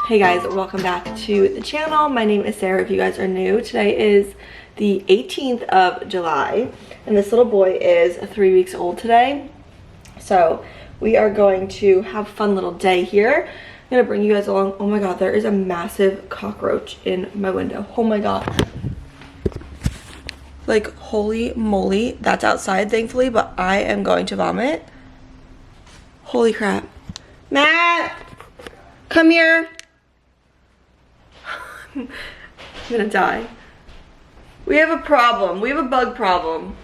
Hey guys, welcome back to the channel. My name is Sarah if you guys are new. Today is the 18th of July and this little boy is 3 weeks old today. So we are going to have a fun little day here. I'm gonna bring you guys along. Oh my god, there is a massive cockroach in my window. Oh my god. Like, holy moly. That's outside thankfully, but I am going to vomit. Holy crap. Matt! Come here. I'm gonna die. We have a problem. We have a bug problem.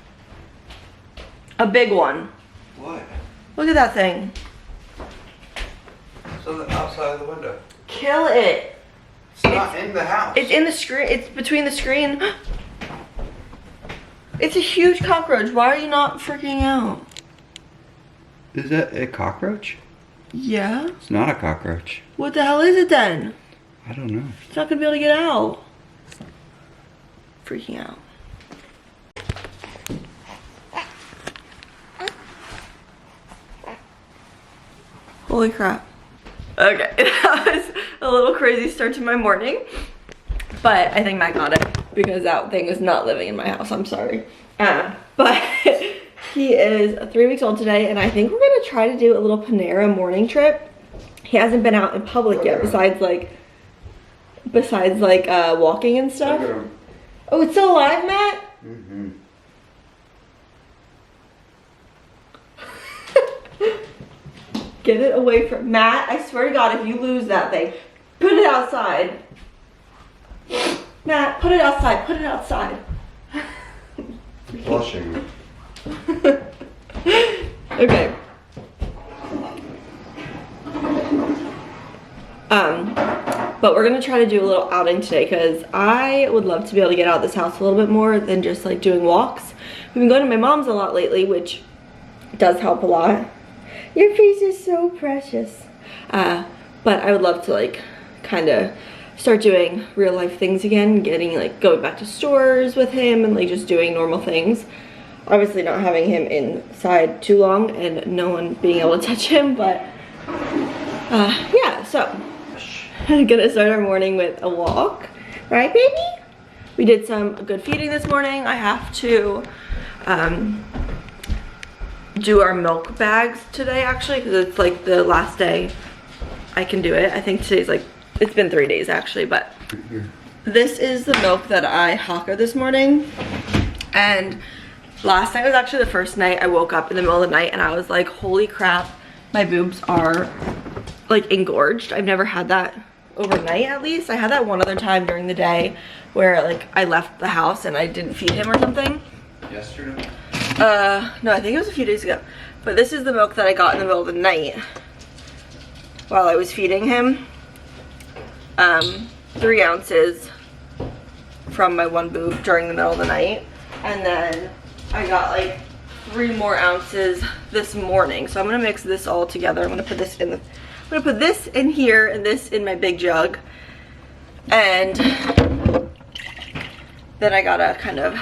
A big one. What? Look at that thing. It's on the outside of the window. Kill it. It's not in the house. It's in the screen. It's between the screen. It's a huge cockroach. Why are you not freaking out? Is that a cockroach? Yeah. It's not a cockroach. What the hell is it then? I don't know. It's not gonna be able to get out. Freaking out. Holy crap. Okay, that was a little crazy start to my morning. But I think Matt got it because that thing is not living in my house. I'm sorry. But he is 3 weeks old today and I think we're gonna try to do a little Panera morning trip. He hasn't been out in public yet besides walking and stuff. Oh, it's still alive, Matt? Mm-hmm. Get it away from Matt. I swear to God, if you lose that thing, put it outside. Matt, put it outside. Put it outside. Flushing. Okay. But we're gonna try to do a little outing today because I would love to be able to get out of this house a little bit more than just like doing walks. We've been going to my mom's a lot lately, which does help a lot. Your face is so precious. But I would love to like kind of start doing real life things again, going back to stores with him and like just doing normal things. Obviously not having him inside too long and no one being able to touch him, but yeah, so I'm gonna start our morning with a walk, right baby? We did some good feeding this morning. I have to do our milk bags today actually because it's like the last day I can do it. I think today's like, it's been 3 days actually, but this is the milk that I hawked this morning. And last night was actually the first night I woke up in the middle of the night and I was like, holy crap, my boobs are like engorged. I've never had that overnight at least. I had that one other time during the day where like I left the house and I didn't feed him or something. Yesterday? No, I think it was a few days ago. But this is the milk that I got in the middle of the night while I was feeding him. 3 ounces from my one boob during the middle of the night. And then I got like 3 more ounces this morning. So I'm gonna mix this all together. I'm gonna put this in here and this in my big jug. And then I gotta kind of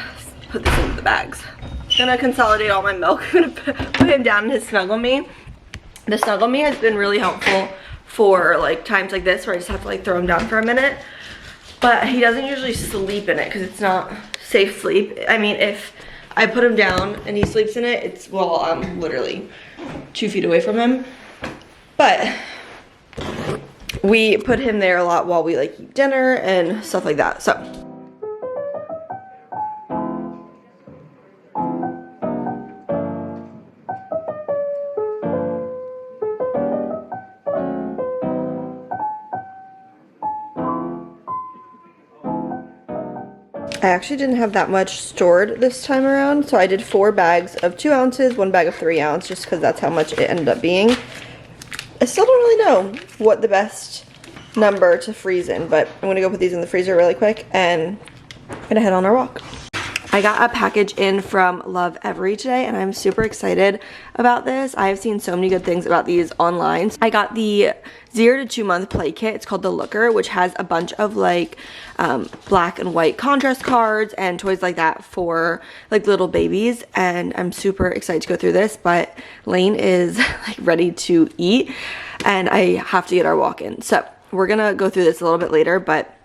put this into the bags. I'm gonna consolidate all my milk. I'm gonna put him down in his Snuggle Me. The Snuggle Me has been really helpful for like times like this where I just have to like throw him down for a minute. But he doesn't usually sleep in it because it's not safe sleep. I mean, if I put him down and he sleeps in it, it's, well, I'm literally 2 feet away from him. But we put him there a lot while we like eat dinner and stuff like that, so. I actually didn't have that much stored this time around, so I did 4 bags of 2 ounces, 1 bag of 3 ounce, just because that's how much it ended up being. I still don't really know what the best number to freeze in, but I'm gonna go put these in the freezer really quick and I'm gonna head on our walk. I got a package in from Lovevery today and I'm super excited about this. I have seen so many good things about these online. I got the 0 to 2 month Playkit. It's called the Looker, which has a bunch of like black and white contrast cards and toys like that for like little babies, and I'm super excited to go through this, but Lane is like ready to eat and I have to get our walk in. So we're gonna go through this a little bit later, but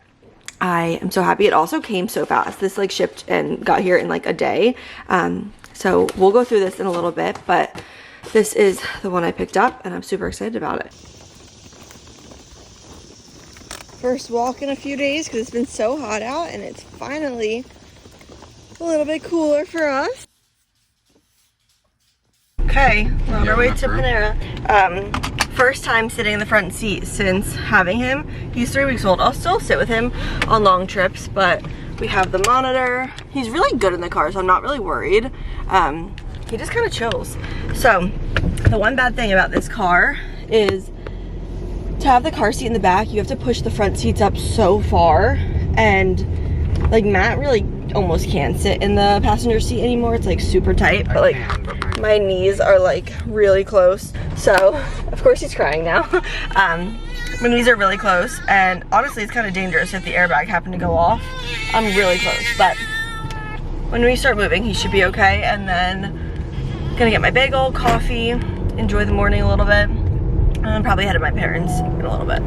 I am so happy. It also came so fast. This like shipped and got here in like a day. So we'll go through this in a little bit, but this is the one I picked up and I'm super excited about it. First walk in a few days because it's been so hot out and it's finally a little bit cooler for us. Okay, we're on our way to Panera. First time sitting in the front seat since having him. He's 3 weeks old. I'll still sit with him on long trips, but we have the monitor. He's really good in the car, so I'm not really worried. He just kind of chills. So the one bad thing about this car is to have the car seat in the back, you have to push the front seats up so far, and like Matt really almost can't sit in the passenger seat anymore. It's like super tight, but like my knees are like really close. So of course he's crying now. My knees are really close, and honestly it's kind of dangerous if the airbag happened to go off. I'm really close, but when we start moving he should be okay. And then gonna get my bagel, coffee, enjoy the morning a little bit, and then probably head to my parents in a little bit.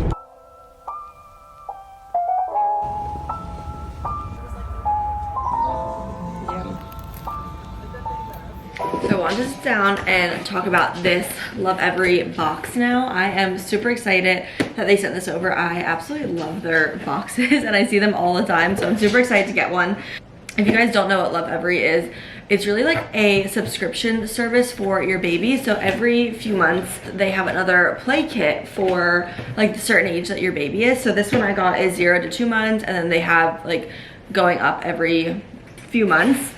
So I wanted to sit down and talk about this Lovevery box now. I am super excited that they sent this over. I absolutely love their boxes and I see them all the time, so I'm super excited to get one. If you guys don't know what Lovevery is, it's really like a subscription service for your baby. So every few months they have another Playkit for like the certain age that your baby is. So this one I got is 0 to 2 months, and then they have like going up every few months.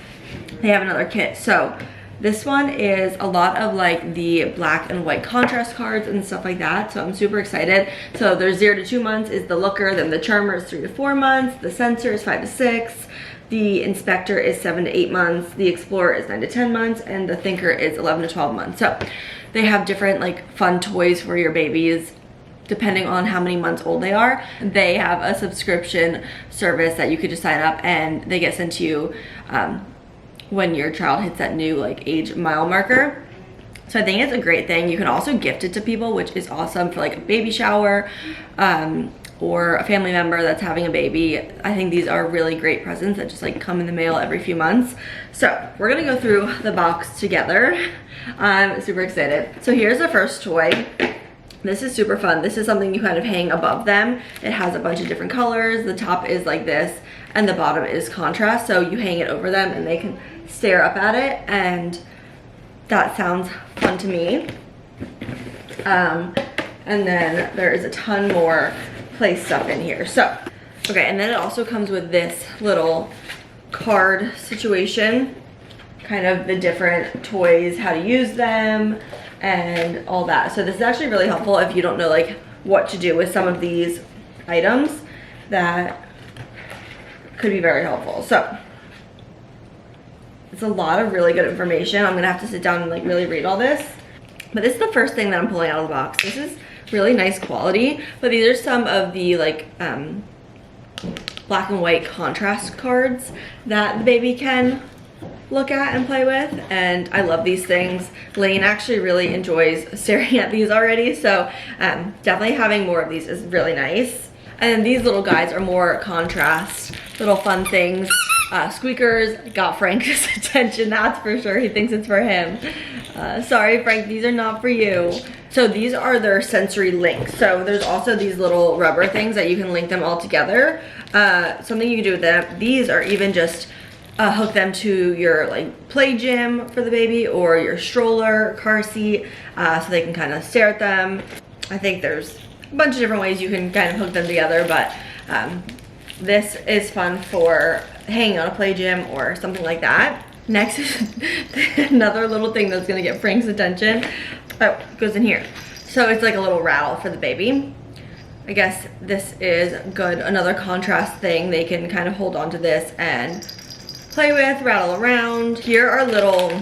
They have another kit. So this one is a lot of like the black and white contrast cards and stuff like that. So I'm super excited. So there's 0 to 2 months is the looker, then the charmer is 3 to 4 months, the sensor is 5 to 6, the inspector is 7 to 8 months, the explorer is 9 to 10 months, and the thinker is 11 to 12 months. So they have different like fun toys for your babies depending on how many months old they are. They have a subscription service that you could just sign up and they get sent to you when your child hits that new like age mile marker. So I think it's a great thing. You can also gift it to people, which is awesome for like a baby shower or a family member that's having a baby. I think these are really great presents that just like come in the mail every few months. So we're gonna go through the box together. I'm super excited. So here's the first toy. This is super fun. This is something you kind of hang above them. It has a bunch of different colors. The top is like this and the bottom is contrast. So you hang it over them and they can stare up at it, and that sounds fun to me. And then there is a ton more play stuff in here. So, okay, and then it also comes with this little card situation, kind of the different toys, how to use them, and all that. So this is actually really helpful if you don't know like what to do with some of these items. That could be very helpful. So it's a lot of really good information. I'm gonna have to sit down and like really read all this. But this is the first thing that I'm pulling out of the box. This is really nice quality, but these are some of the like black and white contrast cards that the baby can look at and play with, and I love these things. Lane actually really enjoys staring at these already, so definitely having more of these is really nice. And these little guys are more contrast, little fun things. Squeakers got Frank's attention, that's for sure. He thinks it's for him. Sorry, Frank, these are not for you. So these are their sensory links. So there's also these little rubber things that you can link them all together. Something you can do with them. These are even just hook them to your like play gym for the baby or your stroller, car seat, so they can kind of stare at them. I think there's a bunch of different ways you can kind of hook them together, but this is fun for hanging on a play gym or something like that. Next is another little thing that's gonna get Frank's attention. Oh, it goes in here. So it's like a little rattle for the baby. I guess this is good. Another contrast thing. They can kind of hold on to this and play with, rattle around. Here are little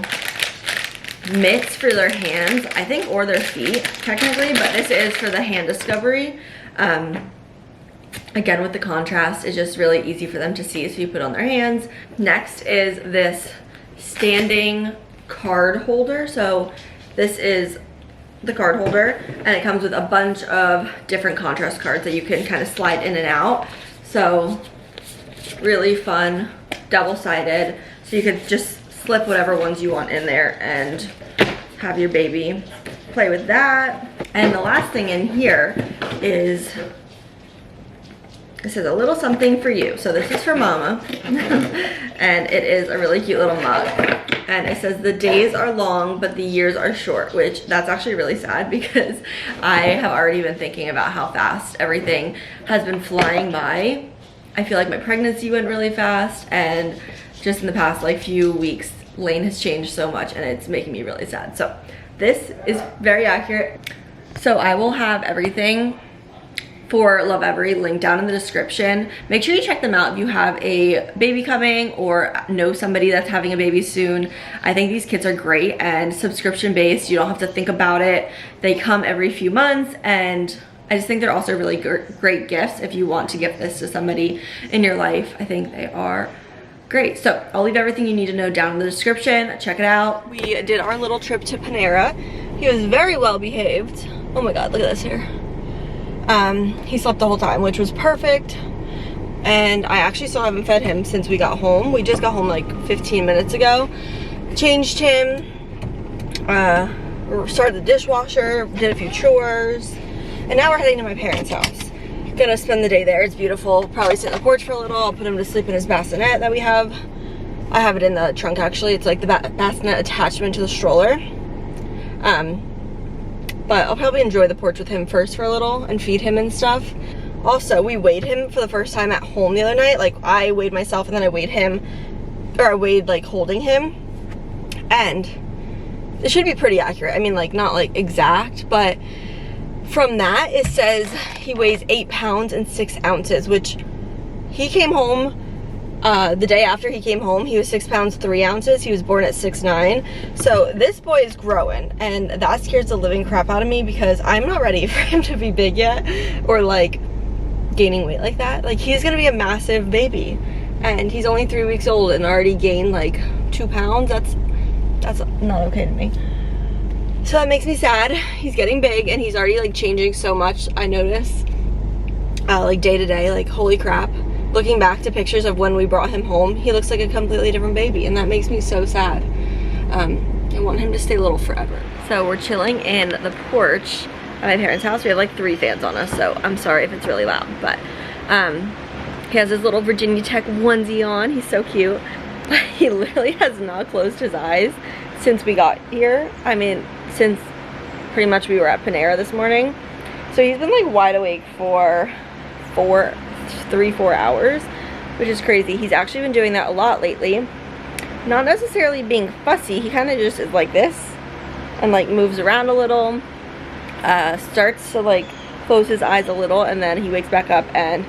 mitts for their hands, I think, or their feet technically, but this is for the hand discovery. Again, with the contrast, it's just really easy for them to see, so you put on their hands. Next is this standing card holder. So this is the card holder, and it comes with a bunch of different contrast cards that you can kind of slide in and out. So really fun, double-sided, so you could just slip whatever ones you want in there and have your baby play with that. And the last thing in here is, it says a little something for you. So this is for mama and it is a really cute little mug, and it says the days are long but the years are short, which that's actually really sad because I have already been thinking about how fast everything has been flying by. I feel like my pregnancy went really fast, and just in the past like few weeks Lane has changed so much and it's making me really sad. So this is very accurate. So I will have everything for Lovevery linked down in the description. Make sure you check them out if you have a baby coming or know somebody that's having a baby soon. I think these kits are great and subscription based. You don't have to think about it. They come every few months, and I just think they're also really great gifts if you want to gift this to somebody in your life. I think they are great. So I'll leave everything you need to know down in the description. Check it out. We did our little trip to Panera. He was very well behaved. Oh my God, look at this here. He slept the whole time, which was perfect. And I actually still haven't fed him since we got home. We just got home like 15 minutes ago. Changed him, started the dishwasher, did a few chores, and now we're heading to my parents' house. Gonna spend the day there. It's beautiful. Probably sit on the porch for a little. I'll put him to sleep in his bassinet that we have. I have it in the trunk actually. It's like the bassinet attachment to the stroller. But I'll probably enjoy the porch with him first for a little and feed him and stuff. Also, we weighed him for the first time at home the other night. Like, I weighed myself and then I weighed him, or I weighed like holding him. And it should be pretty accurate. I mean, like, not like exact, but from that it says he weighs 8 pounds and 6 ounces, which he came home the day after he came home, he was 6 pounds 3 ounces. He was born at 6'9". So this boy is growing, and that scares the living crap out of me because I'm not ready for him to be big yet, or like gaining weight like that. Like, he's gonna be a massive baby, and he's only 3 weeks old and already gained like 2 pounds. That's not okay to me. So that makes me sad. He's getting big and he's already like changing so much. I notice like day to day, like holy crap. Looking back to pictures of when we brought him home, he looks like a completely different baby, and that makes me so sad. I want him to stay little forever. So we're chilling in the porch at my parents' house. We have like 3 fans on us, so I'm sorry if it's really loud, but he has his little Virginia Tech onesie on. He's so cute. But he literally has not closed his eyes since we got here. I mean, since pretty much we were at Panera this morning. So he's been like wide awake for 3-4 hours, which is crazy. He's actually been doing that a lot lately. Not necessarily being fussy, he kind of just is like this and like moves around a little, starts to like close his eyes a little, and then he wakes back up and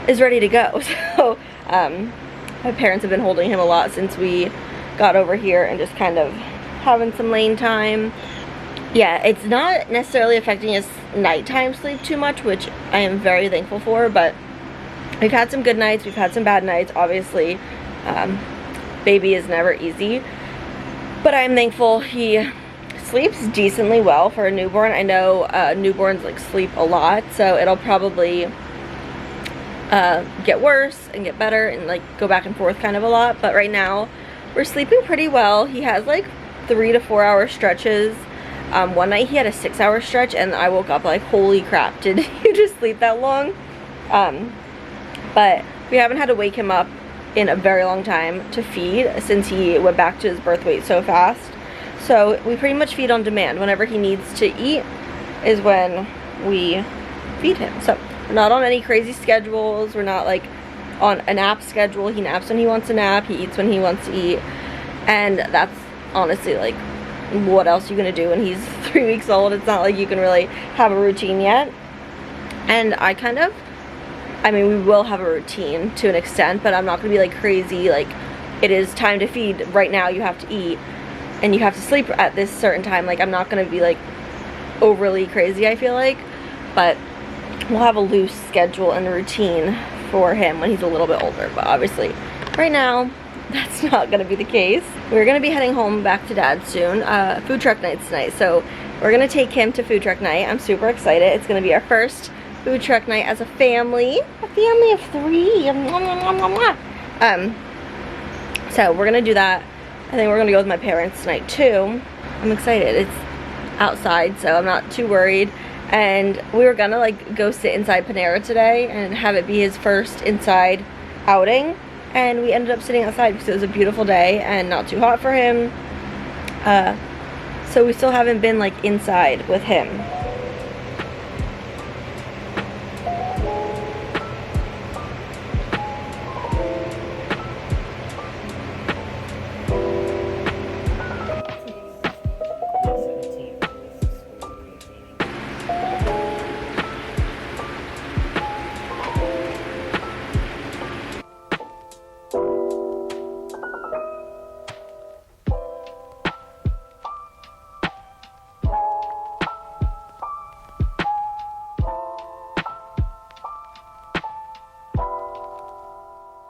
is ready to go. So my parents have been holding him a lot since we got over here and just kind of having some Lane time. Yeah, it's not necessarily affecting his nighttime sleep too much, which I am very thankful for, but we've had some good nights, we've had some bad nights, obviously. Baby is never easy, but I'm thankful he sleeps decently well for a newborn. I know newborns like sleep a lot, so it'll probably get worse and get better and like go back and forth kind of a lot, but right now we're sleeping pretty well. He has like 3 to 4 hour stretches. One night he had a 6-hour stretch and I woke up like, holy crap, did you just sleep that long? But we haven't had to wake him up in a very long time to feed since he went back to his birth weight so fast. So we pretty much feed on demand. Whenever he needs to eat is when we feed him. So we're not on any crazy schedules. We're not like on a nap schedule. He naps when he wants to nap. He eats when he wants to eat. And that's honestly like, what else are you gonna do when he's 3 weeks old? It's not like you can really have a routine yet. And I mean, we will have a routine to an extent, but I'm not gonna be like crazy, like it is time to feed right now, you have to eat and you have to sleep at this certain time. Like, I'm not gonna be like overly crazy, I feel like, but we'll have a loose schedule and routine for him when he's a little bit older. But obviously right now that's not gonna be the case. We're gonna be heading home back to Dad soon. Food truck night tonight, so We're gonna take him to food truck night. I'm super excited. It's gonna be our first food truck night as a family of 3. So we're gonna do that. I think we're gonna go with my parents tonight too. I'm excited. It's outside, so I'm not too worried. And we were gonna like go sit inside Panera today and have it be his first inside outing. And we ended up sitting outside because it was a beautiful day and not too hot for him. So we still haven't been like inside with him.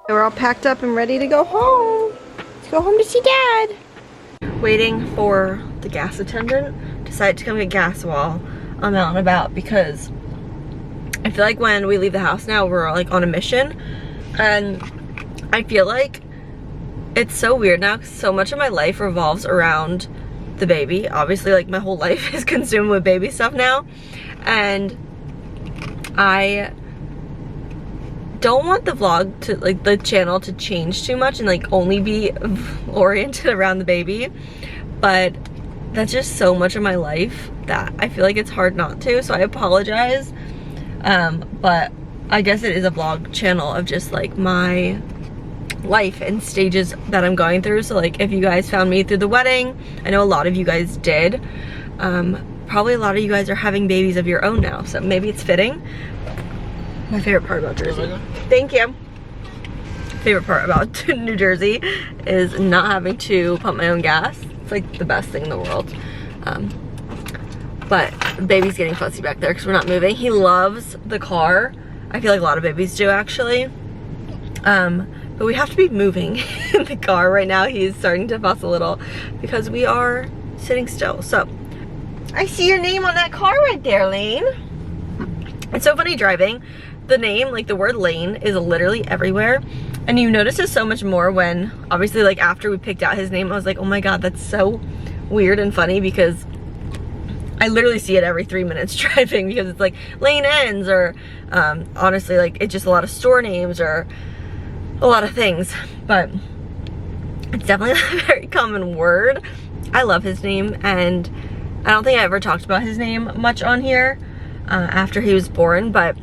We're all packed up and ready to go home. Let's go home to see Dad. Waiting for the gas attendant. Decided to come get gas while I'm out and about because I feel like when we leave the house now, we're like on a mission. And I feel like it's so weird now because so much of my life revolves around the baby. Obviously, like my whole life is consumed with baby stuff now. And I don't want the vlog to like the channel to change too much and like only be oriented around the baby, but that's just so much of my life that I feel like it's hard not to, so I apologize. But I guess it is a vlog channel of just like my life and stages that I'm going through. So like if you guys found me through the wedding, I know a lot of you guys did, probably a lot of you guys are having babies of your own now, so maybe it's fitting. My favorite part about Jersey. Thank you. Favorite part about New Jersey is not having to pump my own gas. It's like the best thing in the world. But baby's getting fussy back there because we're not moving. He loves the car. I feel like a lot of babies do actually. But we have to be moving in the car right now. He's starting to fuss a little because we are sitting still. So I see your name on that car right there, Lane. It's so funny driving. The name, like the word Lane, is literally everywhere, and you notice it so much more when obviously like after we picked out his name I was like, oh my god, that's so weird and funny because I literally see it every 3 minutes driving because it's like Lane Ends or honestly like it's just a lot of store names or a lot of things, but it's definitely a very common word. I love his name and I don't think I ever talked about his name much on here after he was born, but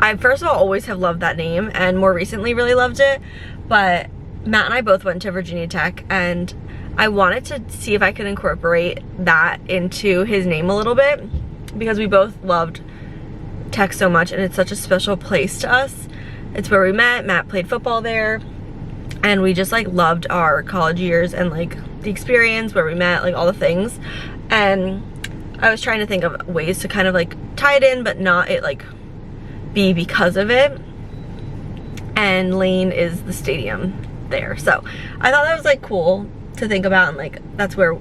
I first of all always have loved that name and more recently really loved it. But Matt and I both went to Virginia Tech and I wanted to see if I could incorporate that into his name a little bit because we both loved Tech so much and it's such a special place to us. It's where we met. Matt played football there and we just like loved our college years and like the experience where we met, like all the things. And I was trying to think of ways to kind of like tie it in but not it like be because of it, and Lane is the stadium there, so I thought that was like cool to think about, and like that's where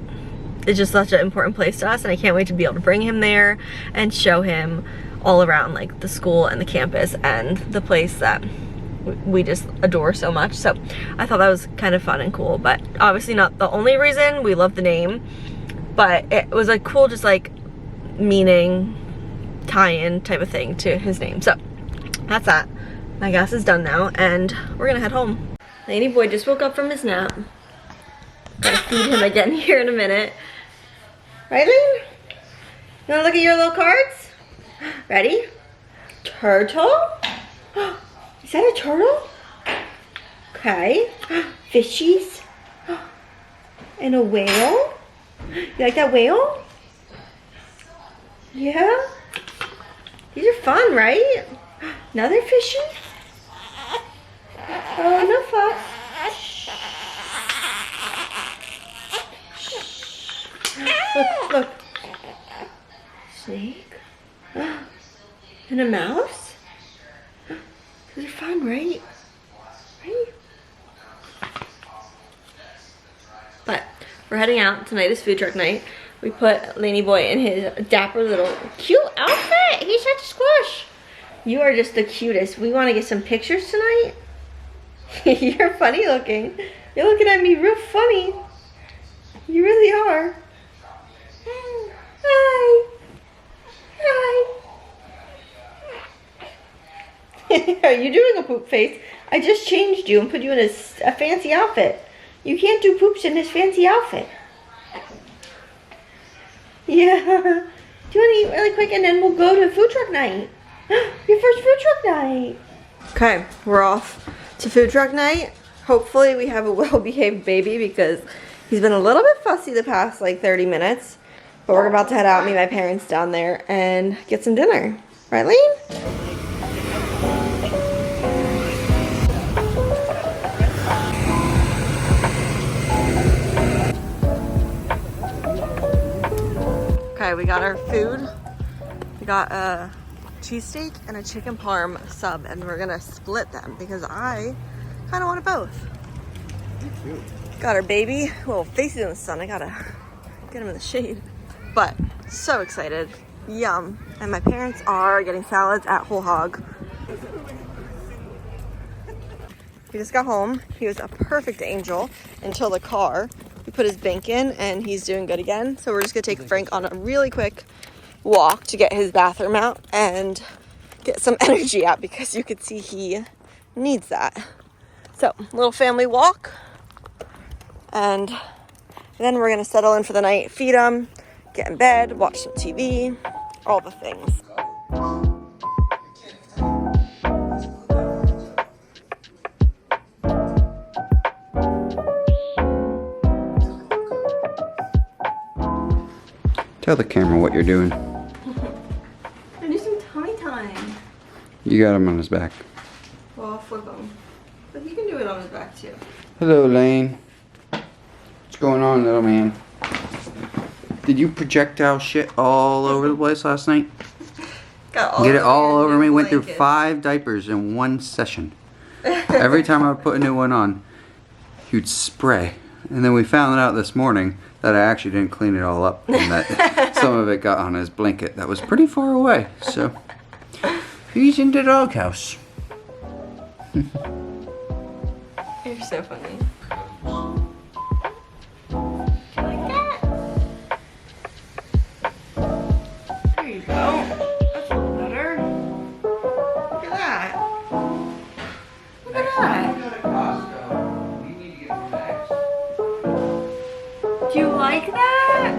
it's just such an important place to us, and I can't wait to be able to bring him there and show him all around like the school and the campus and the place that we just adore so much. So I thought that was kind of fun and cool, but obviously not the only reason. We love the name, but it was like cool just like meaning tie-in type of thing to his name. So that's that. My gas is done now and we're gonna head home. Laney boy just woke up from his nap. Gotta feed him again here in a minute. Right, Lane? You wanna look at your little cards? Ready? Turtle? Is that a turtle? Okay. Fishies? And a whale? You like that whale? Yeah? These are fun, right? Another fishy? Oh, no fuss. Look, look. Snake. And a mouse? Those are fun, right? Right? But we're heading out. Tonight is food truck night. We put Laney Boy in his dapper little cute outfit. He's such a squish. You are just the cutest. We want to get some pictures tonight. You're funny looking. You're looking at me real funny. You really are. Hi. Hi. Are you doing a poop face? I just changed you and put you in a fancy outfit. You can't do poops in this fancy outfit. Yeah. Do you want to eat really quick and then we'll go to food truck night? Your first food truck night. Okay, we're off to food truck night. Hopefully we have a well-behaved baby because he's been a little bit fussy the past like 30 minutes. But we're about to head out, meet my parents down there and get some dinner. Right, Lane? Okay, we got our food. We got a cheesesteak and a chicken parm sub, and we're gonna split them because I kind of want both. Got our baby. Well, faces in the sun. I gotta get him in the shade. But so excited. Yum. And my parents are getting salads at Whole Hog. He just got home. He was a perfect angel until the car. We put his bank in and he's doing good again. So we're just gonna take Frank on a really quick walk to get his bathroom out and get some energy out because you could see he needs that. So, little family walk. And then we're gonna settle in for the night, feed him, get in bed, watch some TV, all the things. Tell the camera what you're doing. I do some tummy time. You got him on his back. Well, I'll flip him. But he can do it on his back too. Hello, Lane. What's going on, little man? Did you projectile shit all over the place last night? Got all Get it all over me. Went through blankets. 5 diapers in one session. Every time I would put a new one on, he would spray. And then we found out this morning that I actually didn't clean it all up and that some of it got on his blanket that was pretty far away. So he's in the doghouse. You're so funny. Like that. There you go. That's a little better. Look at that. Look at that. Do you like that?